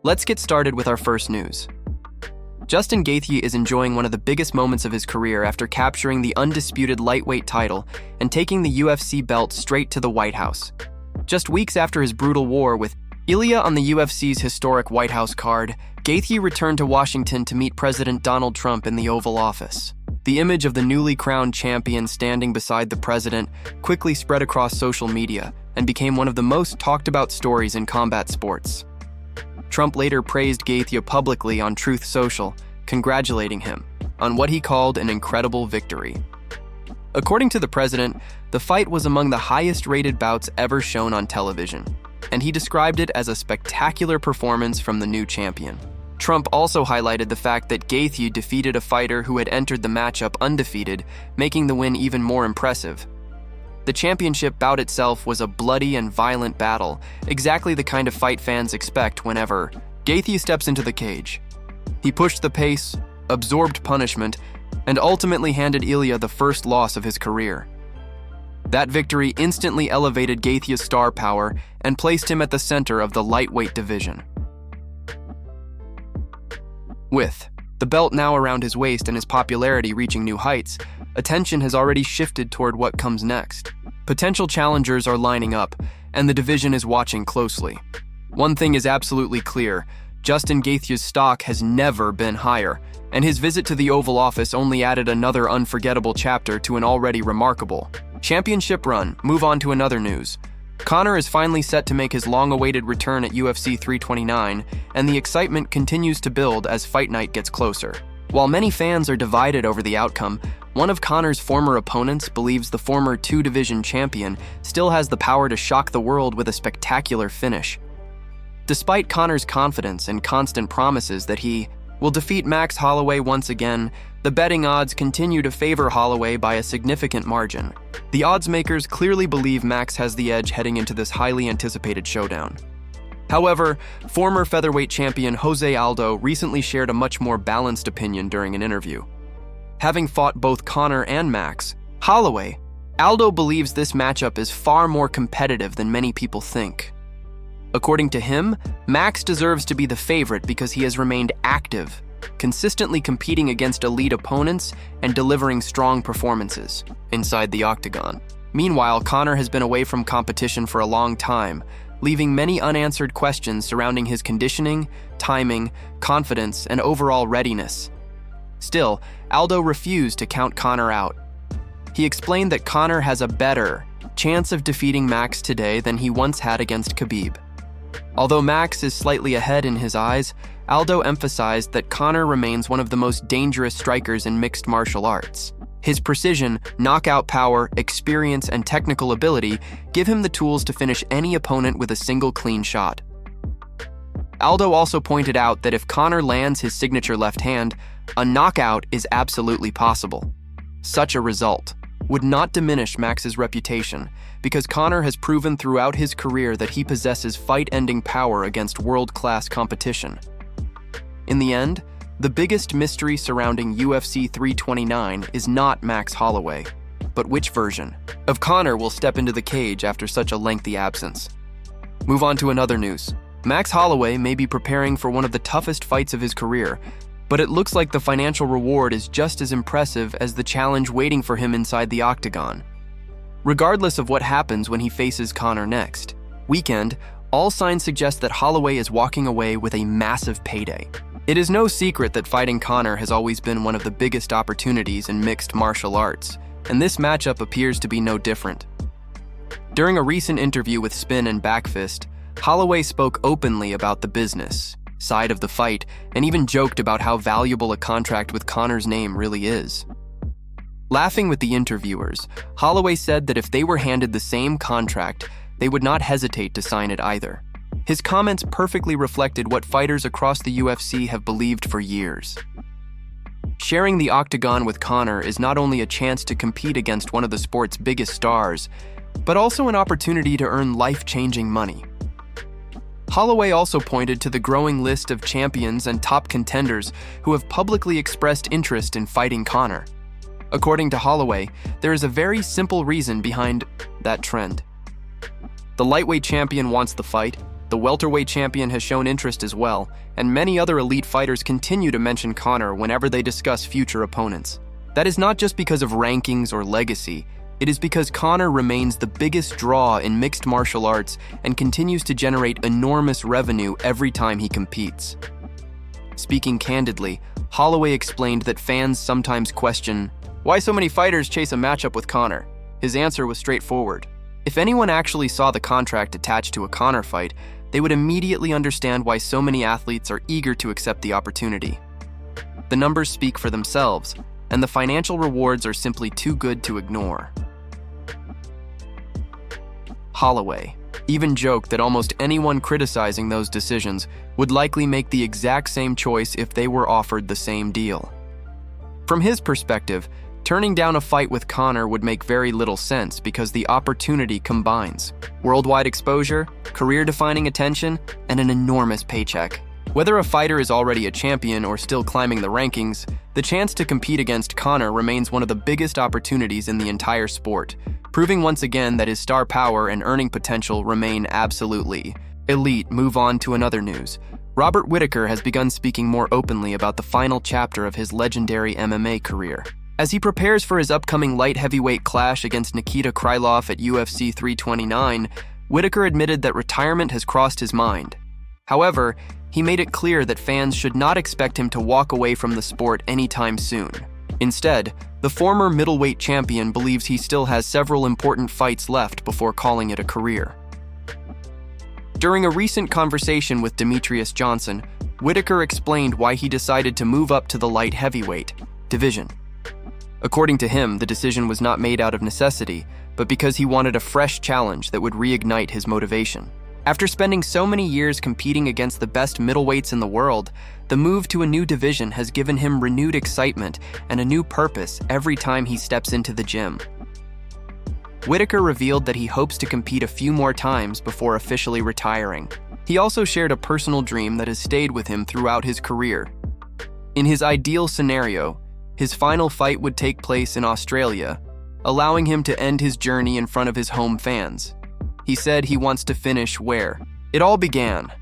Let's get started with our first news. Justin Gaethje is enjoying one of the biggest moments of his career after capturing the undisputed lightweight title and taking the UFC belt straight to the White House. Just weeks after his brutal war with Ilya on the UFC's historic White House card, Gaethje returned to Washington to meet President Donald Trump in the Oval Office. The image of the newly crowned champion standing beside the president quickly spread across social media and became one of the most talked about stories in combat sports. Trump later praised Gaethje publicly on Truth Social, congratulating him on what he called an incredible victory. According to the president, the fight was among the highest-rated bouts ever shown on television, and he described it as a spectacular performance from the new champion. Trump also highlighted the fact that Gaethje defeated a fighter who had entered the matchup undefeated, making the win even more impressive. The championship bout itself was a bloody and violent battle, exactly the kind of fight fans expect whenever Gaethje steps into the cage. He pushed the pace, absorbed punishment, and ultimately handed Ilya the first loss of his career. That victory instantly elevated Gaethje's star power and placed him at the center of the lightweight division. With the belt now around his waist and his popularity reaching new heights, attention has already shifted toward what comes next. Potential challengers are lining up, and the division is watching closely. One thing is absolutely clear: Justin Gaethje's stock has never been higher, and his visit to the Oval Office only added another unforgettable chapter to an already remarkable championship run. Move on to another news. Conor is finally set to make his long-awaited return at UFC 329, and the excitement continues to build as fight night gets closer. While many fans are divided over the outcome, one of Conor's former opponents believes the former two-division champion still has the power to shock the world with a spectacular finish. Despite Conor's confidence and constant promises that he will defeat Max Holloway once again, the betting odds continue to favor Holloway by a significant margin. The odds makers clearly believe Max has the edge heading into this highly anticipated showdown. However, former featherweight champion Jose Aldo recently shared a much more balanced opinion during an interview. Having fought both Conor and Max Holloway, Aldo believes this matchup is far more competitive than many people think. According to him, Max deserves to be the favorite because he has remained active, consistently competing against elite opponents and delivering strong performances inside the Octagon. Meanwhile, Conor has been away from competition for a long time, leaving many unanswered questions surrounding his conditioning, timing, confidence, and overall readiness. Still, Aldo refused to count Conor out. He explained that Conor has a better chance of defeating Max today than he once had against Khabib. Although Max is slightly ahead in his eyes, Aldo emphasized that Conor remains one of the most dangerous strikers in mixed martial arts. His precision, knockout power, experience, and technical ability give him the tools to finish any opponent with a single clean shot. Aldo also pointed out that if Conor lands his signature left hand, a knockout is absolutely possible. Such a result would not diminish Max's reputation, because Conor has proven throughout his career that he possesses fight-ending power against world-class competition. In the end, the biggest mystery surrounding UFC 329 is not Max Holloway, but which version of Conor will step into the cage after such a lengthy absence. Move on to another news. Max Holloway may be preparing for one of the toughest fights of his career, but it looks like the financial reward is just as impressive as the challenge waiting for him inside the Octagon. Regardless of what happens when he faces Conor next weekend, all signs suggest that Holloway is walking away with a massive payday. It is no secret that fighting Conor has always been one of the biggest opportunities in mixed martial arts, and this matchup appears to be no different. During a recent interview with Spin and Backfist, Holloway spoke openly about the business side of the fight and even joked about how valuable a contract with Conor's name really is. Laughing with the interviewers, Holloway said that if they were handed the same contract, they would not hesitate to sign it either. His comments perfectly reflected what fighters across the UFC have believed for years. Sharing the Octagon with Conor is not only a chance to compete against one of the sport's biggest stars, but also an opportunity to earn life-changing money. Holloway also pointed to the growing list of champions and top contenders who have publicly expressed interest in fighting Conor. According to Holloway, there is a very simple reason behind that trend. The lightweight champion wants the fight, The welterweight champion has shown interest as well, and many other elite fighters continue to mention Conor whenever they discuss future opponents. That is not just because of rankings or legacy. It is because Conor remains the biggest draw in mixed martial arts and continues to generate enormous revenue every time he competes. Speaking candidly, Holloway explained that fans sometimes question, why so many fighters chase a matchup with Conor? His answer was straightforward. If anyone actually saw the contract attached to a Conor fight, they would immediately understand why so many athletes are eager to accept the opportunity. The numbers speak for themselves, and the financial rewards are simply too good to ignore. Holloway even joked that almost anyone criticizing those decisions would likely make the exact same choice if they were offered the same deal. From his perspective, turning down a fight with Conor would make very little sense because the opportunity combines worldwide exposure, career-defining attention, and an enormous paycheck. Whether a fighter is already a champion or still climbing the rankings, the chance to compete against Conor remains one of the biggest opportunities in the entire sport, proving once again that his star power and earning potential remain absolutely elite. Move on to another news. Robert Whittaker has begun speaking more openly about the final chapter of his legendary MMA career. As he prepares for his upcoming light heavyweight clash against Nikita Krylov at UFC 329, Whittaker admitted that retirement has crossed his mind. However, he made it clear that fans should not expect him to walk away from the sport anytime soon. Instead, the former middleweight champion believes he still has several important fights left before calling it a career. During a recent conversation with Demetrius Johnson, Whittaker explained why he decided to move up to the light heavyweight division. According to him, the decision was not made out of necessity, but because he wanted a fresh challenge that would reignite his motivation. After spending so many years competing against the best middleweights in the world, the move to a new division has given him renewed excitement and a new purpose every time he steps into the gym. Whittaker revealed that he hopes to compete a few more times before officially retiring. He also shared a personal dream that has stayed with him throughout his career. In his ideal scenario, his final fight would take place in Australia, allowing him to end his journey in front of his home fans. He said he wants to finish where it all began,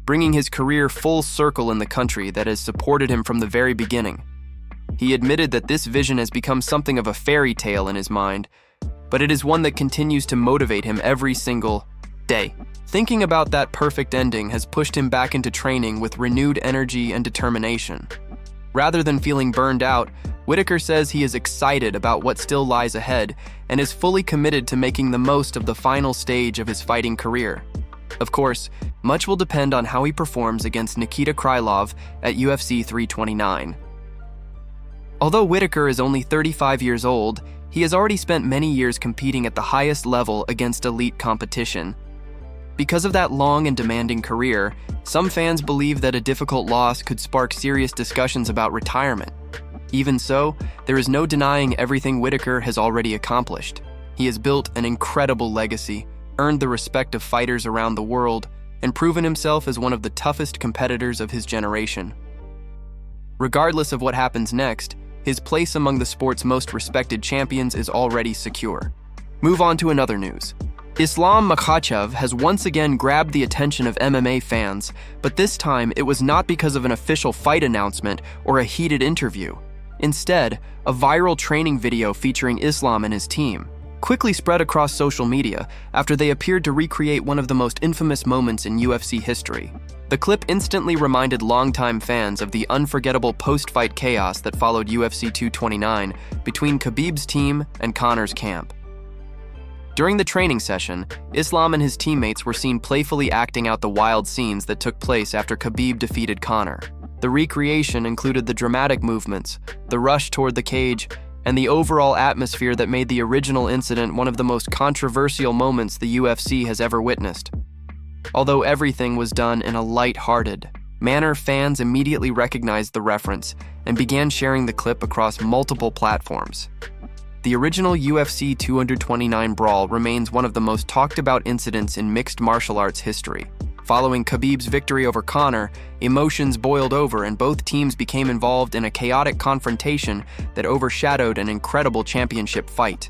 bringing his career full circle in the country that has supported him from the very beginning. He admitted that this vision has become something of a fairy tale in his mind, but it is one that continues to motivate him every single day. Thinking about that perfect ending has pushed him back into training with renewed energy and determination. Rather than feeling burned out, Whittaker says he is excited about what still lies ahead and is fully committed to making the most of the final stage of his fighting career. Of course, much will depend on how he performs against Nikita Krylov at UFC 329. Although Whittaker is only 35 years old, he has already spent many years competing at the highest level against elite competition. Because of that long and demanding career, some fans believe that a difficult loss could spark serious discussions about retirement. Even so, there is no denying everything Whittaker has already accomplished. He has built an incredible legacy, earned the respect of fighters around the world, and proven himself as one of the toughest competitors of his generation. Regardless of what happens next, his place among the sport's most respected champions is already secure. Move on to another news. Islam Makhachev has once again grabbed the attention of MMA fans, but this time it was not because of an official fight announcement or a heated interview. Instead, a viral training video featuring Islam and his team quickly spread across social media after they appeared to recreate one of the most infamous moments in UFC history. The clip instantly reminded longtime fans of the unforgettable post-fight chaos that followed UFC 229 between Khabib's team and Conor's camp. During the training session, Islam and his teammates were seen playfully acting out the wild scenes that took place after Khabib defeated Conor. The recreation included the dramatic movements, the rush toward the cage, and the overall atmosphere that made the original incident one of the most controversial moments the UFC has ever witnessed. Although everything was done in a light-hearted manner, fans immediately recognized the reference and began sharing the clip across multiple platforms. The original UFC 229 brawl remains one of the most talked-about incidents in mixed martial arts history. Following Khabib's victory over Conor, emotions boiled over and both teams became involved in a chaotic confrontation that overshadowed an incredible championship fight.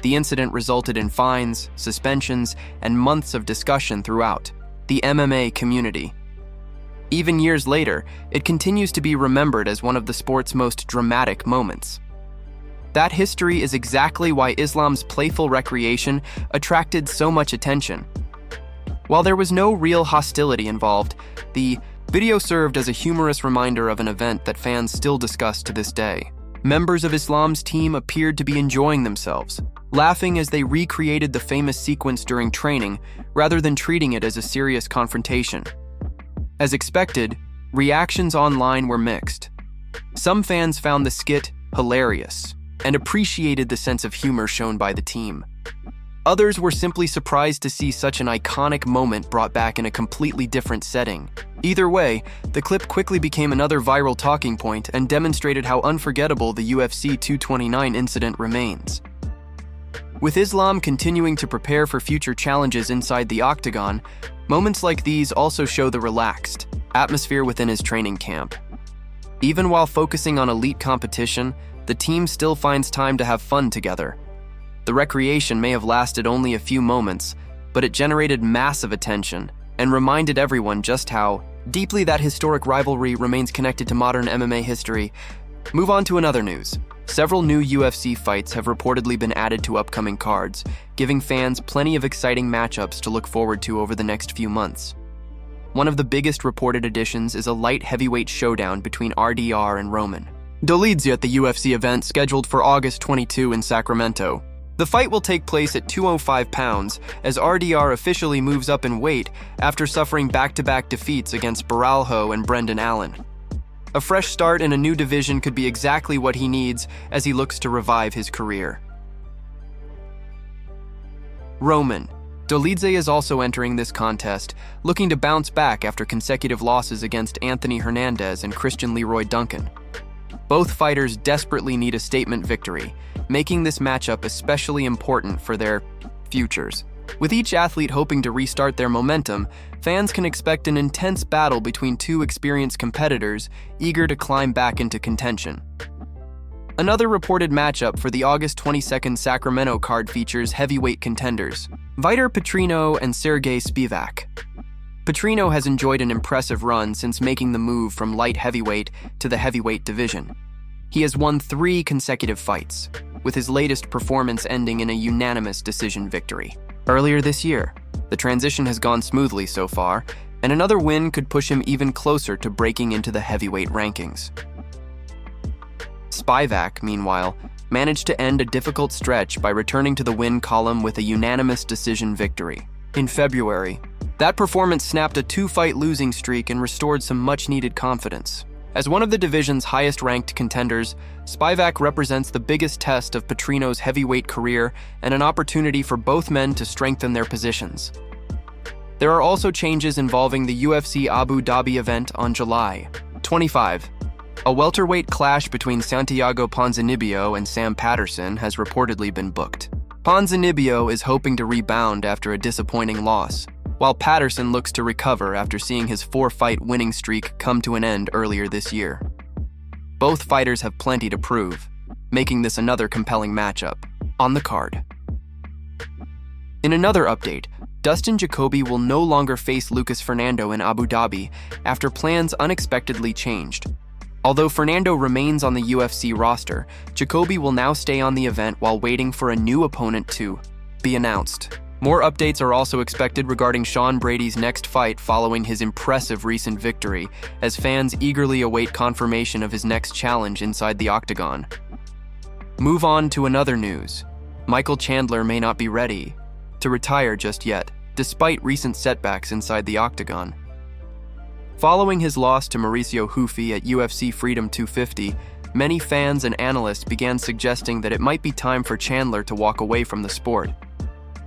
The incident resulted in fines, suspensions, and months of discussion throughout. the MMA community. Even years later, it continues to be remembered as one of the sport's most dramatic moments. That history is exactly why Islam's playful recreation attracted so much attention. While there was no real hostility involved, the video served as a humorous reminder of an event that fans still discuss to this day. Members of Islam's team appeared to be enjoying themselves, laughing as they recreated the famous sequence during training rather than treating it as a serious confrontation. As expected, reactions online were mixed. Some fans found the skit hilarious and appreciated the sense of humor shown by the team. Others were simply surprised to see such an iconic moment brought back in a completely different setting. Either way, the clip quickly became another viral talking point and demonstrated how unforgettable the UFC 229 incident remains. With Islam continuing to prepare for future challenges inside the Octagon, moments like these also show the relaxed atmosphere within his training camp. Even while focusing on elite competition, the team still finds time to have fun together. The recreation may have lasted only a few moments, but it generated massive attention and reminded everyone just how deeply that historic rivalry remains connected to modern MMA history. Move on to another news. Several new UFC fights have reportedly been added to upcoming cards, giving fans plenty of exciting matchups to look forward to over the next few months. One of the biggest reported additions is a light heavyweight showdown between RDR and Roman Dolidze at the UFC event scheduled for August 22 in Sacramento. The fight will take place at 205 pounds as RDR officially moves up in weight after suffering back-to-back defeats against Baralho and Brendan Allen. A fresh start in a new division could be exactly what he needs as he looks to revive his career. Roman Dolidze is also entering this contest, looking to bounce back after consecutive losses against Anthony Hernandez and Christian Leroy Duncan. Both fighters desperately need a statement victory, making this matchup especially important for their futures. With each athlete hoping to restart their momentum, fans can expect an intense battle between two experienced competitors eager to climb back into contention. Another reported matchup for the August 22nd Sacramento card features heavyweight contenders, Vitor Petrino and Sergey Spivak. Petrino has enjoyed an impressive run since making the move from light heavyweight to the heavyweight division. He has won 3 consecutive fights, with his latest performance ending in a unanimous decision victory. Earlier this year, the transition has gone smoothly so far, and another win could push him even closer to breaking into the heavyweight rankings. Spivak, meanwhile, managed to end a difficult stretch by returning to the win column with a unanimous decision victory. In February, that performance snapped a 2-fight losing streak and restored some much-needed confidence. As one of the division's highest-ranked contenders, Spivak represents the biggest test of Petrino's heavyweight career and an opportunity for both men to strengthen their positions. There are also changes involving the UFC Abu Dhabi event on July 25. A welterweight clash between Santiago Ponzinibbio and Sam Patterson has reportedly been booked. Ponzinibbio is hoping to rebound after a disappointing loss, while Patterson looks to recover after seeing his 4-fight winning streak come to an end earlier this year. Both fighters have plenty to prove, making this another compelling matchup on the card. In another update, Dustin Jacoby will no longer face Lucas Fernando in Abu Dhabi after plans unexpectedly changed. Although Fernando remains on the UFC roster, Jacoby will now stay on the event while waiting for a new opponent to be announced. More updates are also expected regarding Sean Brady's next fight following his impressive recent victory, as fans eagerly await confirmation of his next challenge inside the Octagon. Move on to another news. Michael Chandler may not be ready to retire just yet, despite recent setbacks inside the Octagon. Following his loss to Mauricio Hufi at UFC Freedom 250, many fans and analysts began suggesting that it might be time for Chandler to walk away from the sport.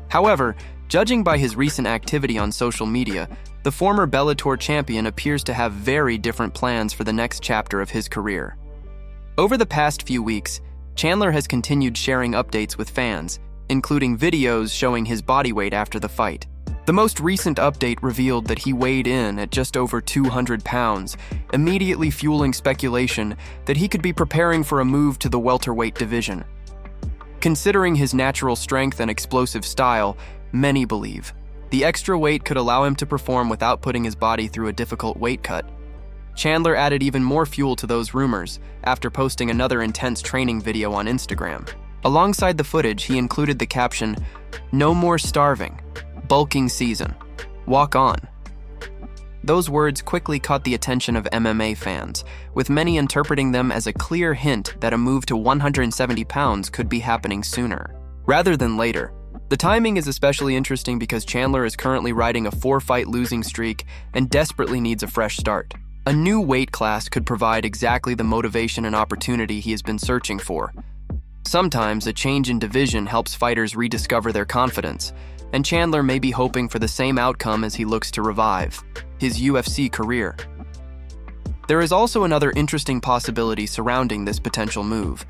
However, judging by his recent activity on social media, the former Bellator champion appears to have very different plans for the next chapter of his career. Over the past few weeks, Chandler has continued sharing updates with fans, including videos showing his body weight after the fight. The most recent update revealed that he weighed in at just over 200 pounds, immediately fueling speculation that he could be preparing for a move to the welterweight division. Considering his natural strength and explosive style, many believe The extra weight could allow him to perform without putting his body through a difficult weight cut. Chandler added even more fuel to those rumors after posting another intense training video on Instagram. Alongside the footage, he included the caption, "No more starving. Bulking season. Walk on." Those words quickly caught the attention of MMA fans, with many interpreting them as a clear hint that a move to 170 pounds could be happening sooner, rather than later. The timing is especially interesting because Chandler is currently riding a 4-fight losing streak and desperately needs a fresh start. A new weight class could provide exactly the motivation and opportunity he has been searching for. Sometimes a change in division helps fighters rediscover their confidence, and Chandler may be hoping for the same outcome as he looks to revive his UFC career. There is also another interesting possibility surrounding this potential move.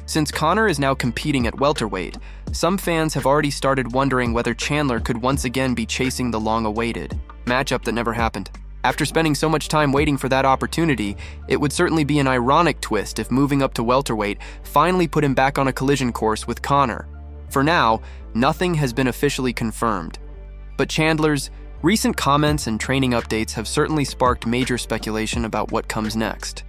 Since Conor is now competing at welterweight, some fans have already started wondering whether Chandler could once again be chasing the long-awaited matchup that never happened. After spending so much time waiting for that opportunity, it would certainly be an ironic twist if moving up to welterweight finally put him back on a collision course with Conor. For now, nothing has been officially confirmed, but Chandler's recent comments and training updates have certainly sparked major speculation about what comes next.